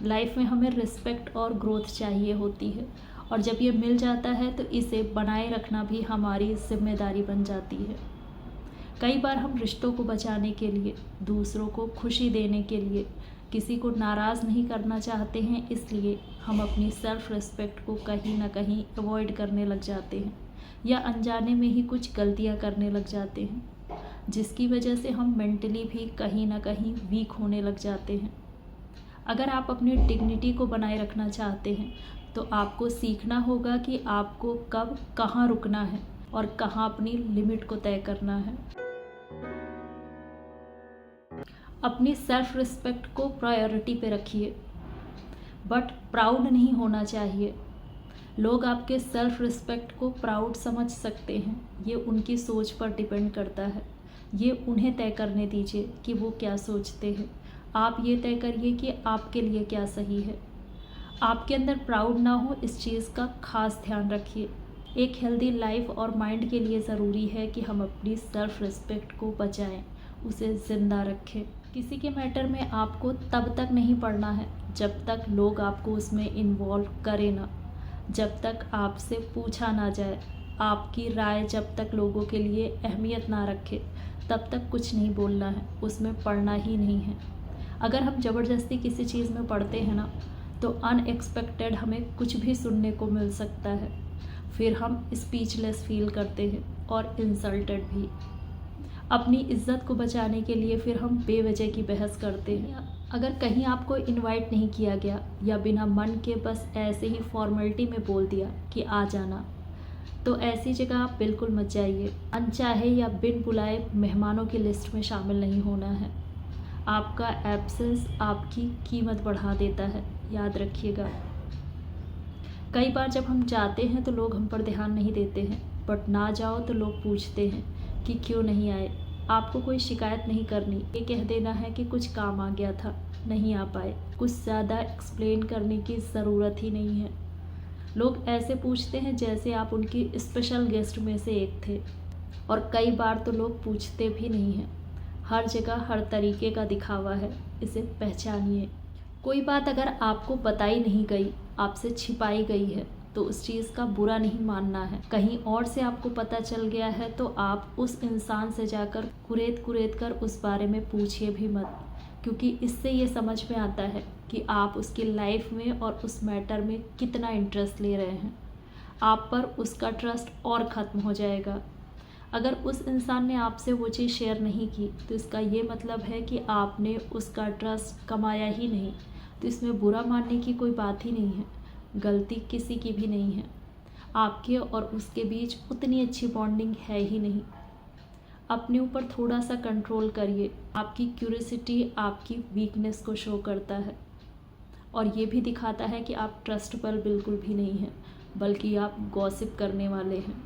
Life में हमें respect और ग्रोथ चाहिए होती है, और जब ये मिल जाता है तो इसे बनाए रखना भी हमारी जिम्मेदारी बन जाती है। कई बार हम रिश्तों को बचाने के लिए, दूसरों को खुशी देने के लिए, किसी को नाराज़ नहीं करना चाहते हैं, इसलिए हम अपनी सेल्फ रिस्पेक्ट को कहीं ना कहीं अवॉइड करने लग जाते हैं या अनजाने में ही कुछ गलतियां करने लग जाते हैं, जिसकी वजह से हम मेंटली भी कहीं ना कहीं वीक होने लग जाते हैं। अगर आप अपनी डिग्निटी को बनाए रखना चाहते हैं तो आपको सीखना होगा कि आपको कब कहाँ रुकना है और कहाँ अपनी लिमिट को तय करना है। अपनी सेल्फ रिस्पेक्ट को प्रायोरिटी पे रखिए, बट प्राउड नहीं होना चाहिए। लोग आपके सेल्फ रिस्पेक्ट को प्राउड समझ सकते हैं, ये उनकी सोच पर डिपेंड करता है। ये उन्हें तय करने दीजिए कि वो क्या सोचते हैं। आप ये तय करिए कि आपके लिए क्या सही है। आपके अंदर प्राउड ना हो, इस चीज़ का खास ध्यान रखिए। एक हेल्दी लाइफ और माइंड के लिए ज़रूरी है कि हम अपनी सेल्फ रिस्पेक्ट को बचाएं, उसे ज़िंदा रखें। किसी के मैटर में आपको तब तक नहीं पड़ना है जब तक लोग आपको उसमें इन्वॉल्व करें ना, जब तक आपसे पूछा ना जाए। आपकी राय जब तक लोगों के लिए अहमियत ना रखे तब तक कुछ नहीं बोलना है, उसमें पढ़ना ही नहीं है। अगर हम ज़बरदस्ती किसी चीज़ में पढ़ते हैं ना, तो अनएक्सपेक्टेड हमें कुछ भी सुनने को मिल सकता है। फिर हम स्पीचलेस फील करते हैं और इंसल्टेड भी। अपनी इज्जत को बचाने के लिए फिर हम बेवजह की बहस करते हैं। अगर कहीं आपको इनवाइट नहीं किया गया या बिना मन के बस ऐसे ही फॉर्मेलिटी में बोल दिया कि आ जाना, तो ऐसी जगह आप बिल्कुल मत जाइए। अनचाहे या बिन बुलाए मेहमानों की लिस्ट में शामिल नहीं होना है। आपका एब्सेंस आपकी कीमत बढ़ा देता है, याद रखिएगा। कई बार जब हम जाते हैं तो लोग हम पर ध्यान नहीं देते हैं, बट ना जाओ तो लोग पूछते हैं कि क्यों नहीं आए। आपको कोई शिकायत नहीं करनी, ये कह देना है कि कुछ काम आ गया था, नहीं आ पाए। कुछ ज़्यादा एक्सप्लेन करने की ज़रूरत ही नहीं है। लोग ऐसे पूछते हैं जैसे आप उनकी स्पेशल गेस्ट में से एक थे, और कई बार तो लोग पूछते भी नहीं हैं। हर जगह हर तरीके का दिखावा है, इसे पहचानिए। कोई बात अगर आपको बताई नहीं गई, आपसे छिपाई गई है, तो उस चीज़ का बुरा नहीं मानना है। कहीं और से आपको पता चल गया है तो आप उस इंसान से जाकर कुरेद कर उस बारे में पूछिए भी मत, क्योंकि इससे ये समझ में आता है कि आप उसकी लाइफ में और उस मैटर में कितना इंटरेस्ट ले रहे हैं। आप पर उसका ट्रस्ट और ख़त्म हो जाएगा। अगर उस इंसान ने आपसे वो चीज़ शेयर नहीं की तो इसका ये मतलब है कि आपने उसका ट्रस्ट कमाया ही नहीं। तो इसमें बुरा मानने की कोई बात ही नहीं है, गलती किसी की भी नहीं है। आपके और उसके बीच उतनी अच्छी बॉन्डिंग है ही नहीं। अपने ऊपर थोड़ा सा कंट्रोल करिए। आपकी क्यूरियोसिटी आपकी वीकनेस को शो करता है, और ये भी दिखाता है कि आप ट्रस्टेबल बिल्कुल भी नहीं हैं, बल्कि आप गॉसिप करने वाले हैं।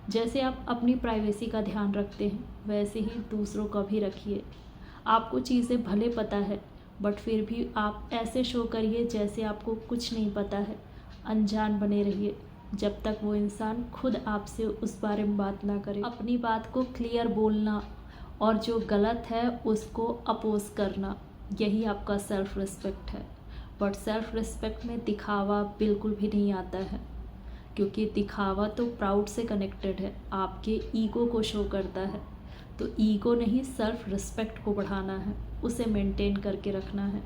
जैसे आप अपनी प्राइवेसी का ध्यान रखते हैं, वैसे ही दूसरों का भी रखिए। आपको चीज़ें भले पता है, बट फिर भी आप ऐसे शो करिए जैसे आपको कुछ नहीं पता है। अनजान बने रहिए जब तक वो इंसान खुद आपसे उस बारे में बात ना करे। अपनी बात को क्लियर बोलना और जो गलत है उसको अपोज करना, यही आपका सेल्फ रिस्पेक्ट है। बट सेल्फ रिस्पेक्ट में दिखावा बिल्कुल भी नहीं आता है, क्योंकि दिखावा तो प्राउड से कनेक्टेड है, आपके ईगो को शो करता है। तो ईगो नहीं, सेल्फ रिस्पेक्ट को बढ़ाना है, उसे मेंटेन करके रखना है।